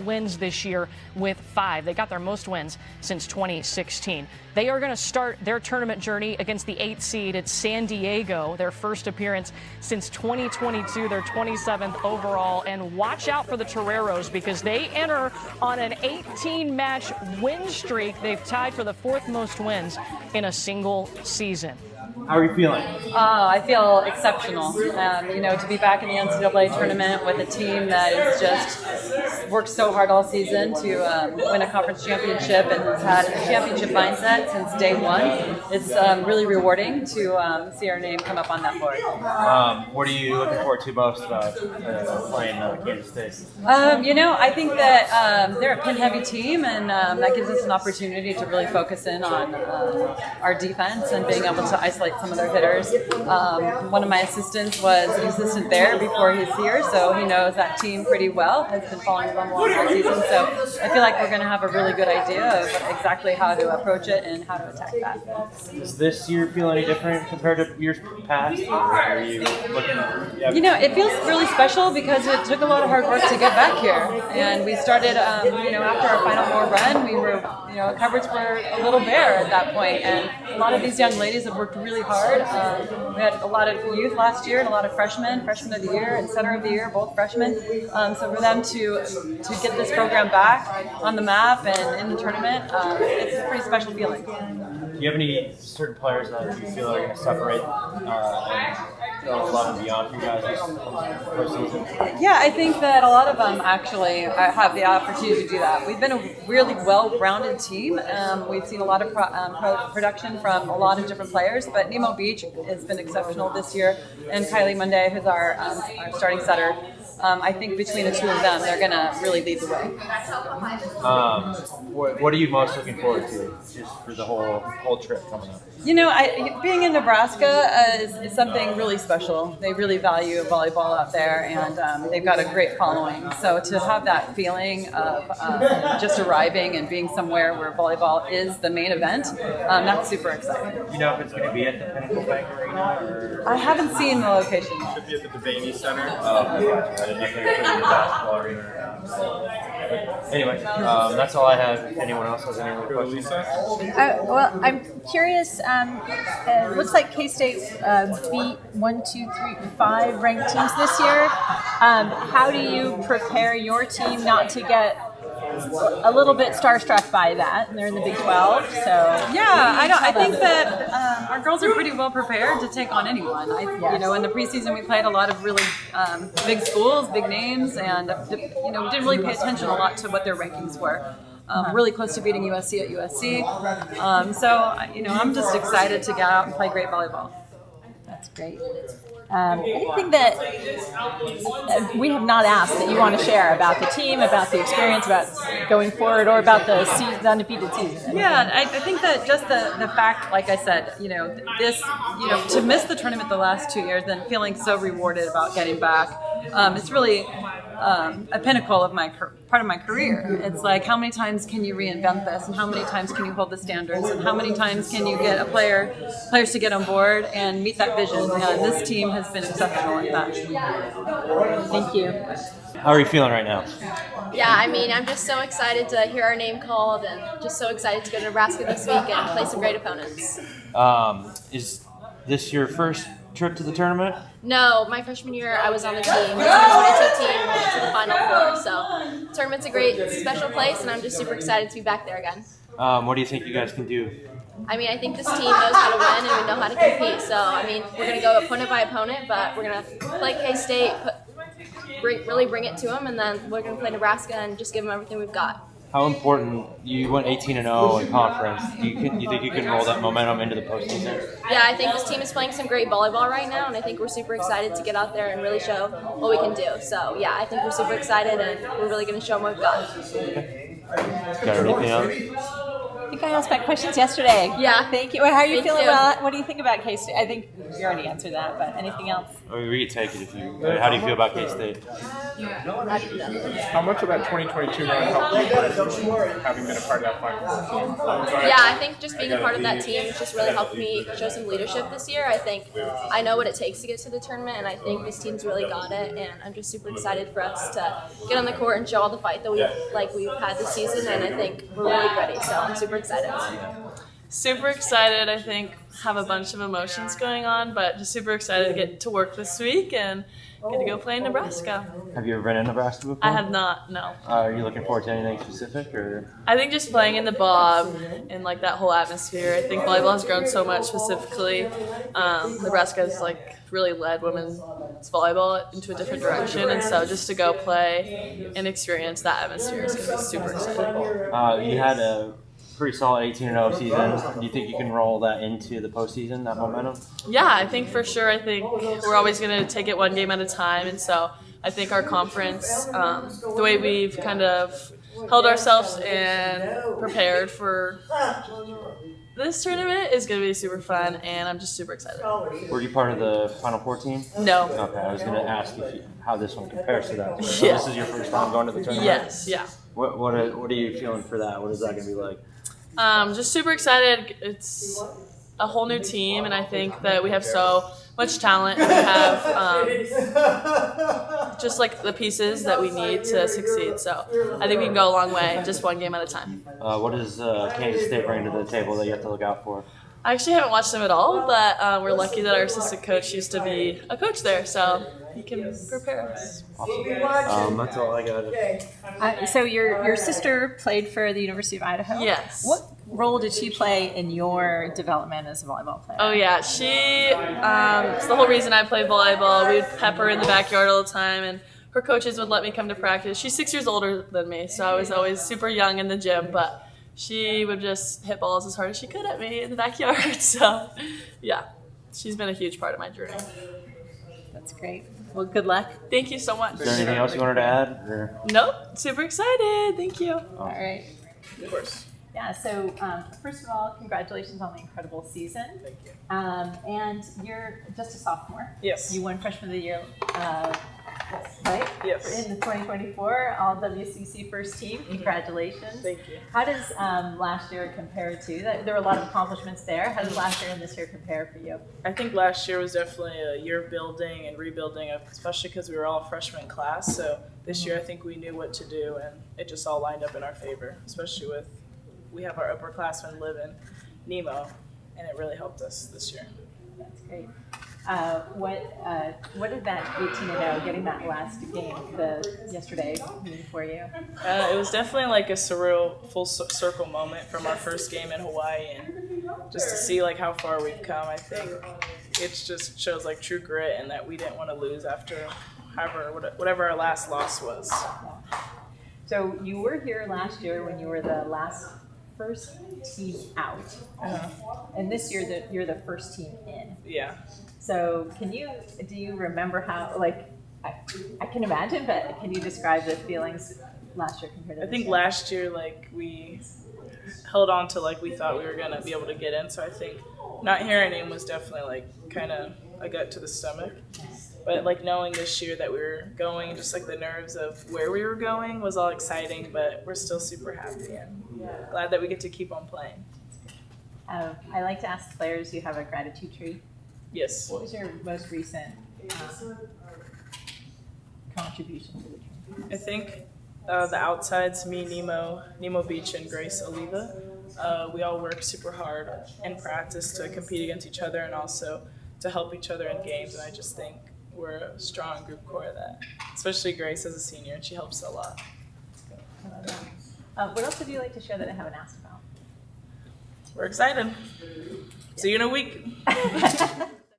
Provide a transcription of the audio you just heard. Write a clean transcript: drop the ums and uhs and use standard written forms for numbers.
wins this year with 5. They got their most wins since 2016. They are going to start their tournament journey against the 8th seed at San Diego, their first appearance since 2022, their 27th overall. And watch out for the Toreros because they enter on an 18-match win streak. They've tied for the 4th most wins in a single season. How are you feeling? I feel exceptional. To be back in the NCAA Tournament with a team that has just worked so hard all season to win a conference championship and has had a championship mindset since day one. It's really rewarding to see our name come up on that board. What are you looking forward to most about playing Kansas State? I think that they're a pin-heavy team, and that gives us an opportunity to really focus in on our defense and being able to isolate some of their hitters. One of my assistants was an assistant there before he's here, so he knows that team pretty well, has been following them along all season. So I feel like we're going to have a really good idea of exactly how to approach it and how to attack that. Does this year feel any different compared to years past? Or are you looking? It feels really special because it took a lot of hard work to get back here. And we started, after our Final Four run, we were, cupboards were a little bare at that point. And a lot of these young ladies have worked really hard. We had a lot of youth last year and a lot of freshmen of the year and center of the year, both freshmen. So for them to get this program back on the map and in the tournament, it's a pretty special feeling. Do you have any certain players that you feel are going to separate and go above and beyond for you guys this postseason? Yeah, I think that a lot of them actually have the opportunity to do that. We've been a really well-rounded team. We've seen a lot of production from a lot of different players, but Nemo Beach has been exceptional this year, and Kylie Monday, who's our starting setter. I think between the two of them, they're going to really lead the way. What are you most looking forward to, just for the whole trip coming up? Being in Nebraska is something really special. They really value volleyball out there, and they've got a great following. So to have that feeling of just arriving and being somewhere where volleyball is the main event, that's super exciting. Do you know if it's going to be at the Pinnacle Bank Arena? Or? I haven't seen the location. It should be at the Devaney Center. I didn't know if they were putting the basketball arena or not. Anyway, that's all I have. If anyone else has any other questions? Well, I'm curious. It looks like K-State beat 1, 2, 3, 5 ranked teams this year. How do you prepare your team not to get a little bit starstruck by that? And they're in the Big 12, so I think that our girls are pretty well prepared to take on anyone. In the preseason we played a lot of really big schools, big names, and didn't really pay attention a lot to what their rankings were. Really close to beating USC at USC. I'm just excited to get out and play great volleyball. That's great. Anything that we have not asked that you want to share about the team, about the experience, about going forward, or about the undefeated season? Yeah, I think that just the fact, like I said, to miss the tournament the last 2 years, then feeling so rewarded about getting back, it's really a pinnacle of part of my career. It's like, how many times can you reinvent this, and how many times can you hold the standards, and how many times can you get players to get on board and meet that vision? And this team has been exceptional at that. Thank you. How are you feeling right now? Yeah, I'm just so excited to hear our name called, and just so excited to go to Nebraska this week and play some great opponents. Is this your first trip to the tournament? No, my freshman year I was on the team, the 2022 team, went to the Final Four. So tournament's a great special place, and I'm just super excited to be back there again. What do you think you guys can do? I think this team knows how to win and we know how to compete. So, we're going to go opponent by opponent, but we're going to play K-State, really bring it to them, and then we're going to play Nebraska and just give them everything we've got. How important, you went 18-0 in conference, do you think you can roll that momentum into the postseason? Yeah, I think this team is playing some great volleyball right now, and I think we're super excited to get out there and really show what we can do. So, yeah, I think we're super excited, and we're really going to show them what we've got. Okay. Got anything else? think I asked my questions yesterday. Yeah. Thank you. How are you Thank feeling? you. Well, what do you think about K-State? I think you already answered that, but anything else? I mean, we could take it if you. How do you feel about K-State? How much of that 2022 run helped you guys having been a part of that final? Yeah, I think just being a part of that team has just really helped me show some leadership this year. I think I know what it takes to get to the tournament, and I think this team's really got it. And I'm just super excited for us to get on the court and show all the fight that we've had this season. And I think we're really ready. So I'm super excited. Super excited. I think have a bunch of emotions going on, but just super excited to get to work this week and get to go play in Nebraska. Have you ever been in Nebraska before? I have not, no. Are you looking forward to anything specific, or? I think just playing in the Bob and like that whole atmosphere. I think volleyball has grown so much specifically. Nebraska has like really led women's volleyball into a different direction, and so just to go play and experience that atmosphere is going to be super exciting. You had a pretty solid 18-0 season. Do you think you can roll that into the postseason, that momentum? Yeah, I think for sure. I think we're always going to take it one game at a time, and so I think our conference, the way we've kind of held ourselves and prepared for this tournament is going to be super fun, and I'm just super excited. Were you part of the Final Four team? No. Okay, I was going to ask how this one compares to that. So Yeah. This is your first time going to the tournament? Yes, yeah. What are you feeling for that? What is that going to be like? Just super excited. It's a whole new team, and I think that we have so much talent. We have just like the pieces that we need to succeed. So I think we can go a long way, just one game at a time. What does Kansas State bring to the table that you have to look out for? I actually haven't watched them at all, but we're lucky that our assistant coach used to be a coach there, so he can prepare us. Awesome. That's all I got. So your sister played for the University of Idaho? Yes. What role did she play in your development as a volleyball player? Oh yeah, she. It's the whole reason I played volleyball. We'd pep her in the backyard all the time, and her coaches would let me come to practice. She's 6 years older than me, so I was always super young in the gym, but she would just hit balls as hard as she could at me in the backyard. So, yeah, she's been a huge part of my journey. That's great. Well, good luck. Thank you so much. Is there anything else you wanted to add? Or? Nope, super excited. Thank you. All right. Of course. Yeah, so first of all, congratulations on the incredible season. Thank you. And you're just a sophomore. Yes. You won Freshman of the Year, right? Yes. In the 2024 All WCC first team. Congratulations. Thank you. How does last year compare to? There were a lot of accomplishments there. How does last year and this year compare for you? I think last year was definitely a year of building and rebuilding, especially because we were all a freshman class. So this year I think we knew what to do, and it just all lined up in our favor, especially with we have our upperclassmen live in Nemo, and it really helped us this year. That's great. What did that 18-0, getting that last game yesterday mean for you? It was definitely like a surreal full circle moment from our first game in Hawaii, and just to see like how far we've come. I think it just shows like true grit, and that we didn't want to lose after whatever our last loss was. So you were here last year when you were the first team out, and this year you're the first team in. Yeah. So do you remember how, like, I can imagine, but can you describe the feelings last year compared to I this think year? last year, like, we held on to, like, we thought we were going to be able to get in. So I think not hearing him was definitely, like, kind of a gut to the stomach. But, like, knowing this year that we were going, just, like, the nerves of where we were going was all exciting. But we're still super happy and glad that we get to keep on playing. I like to ask players, do you have a gratitude tree? Yes. What was your most recent contribution to the team? I think the outsides, me, Nemo Beach, and Grace Oliva, we all work super hard in practice to compete against each other and also to help each other in games. And I just think we're a strong group core of that, especially Grace as a senior, and she helps a lot. What else would you like to share that I haven't asked about? We're excited. See you in a week.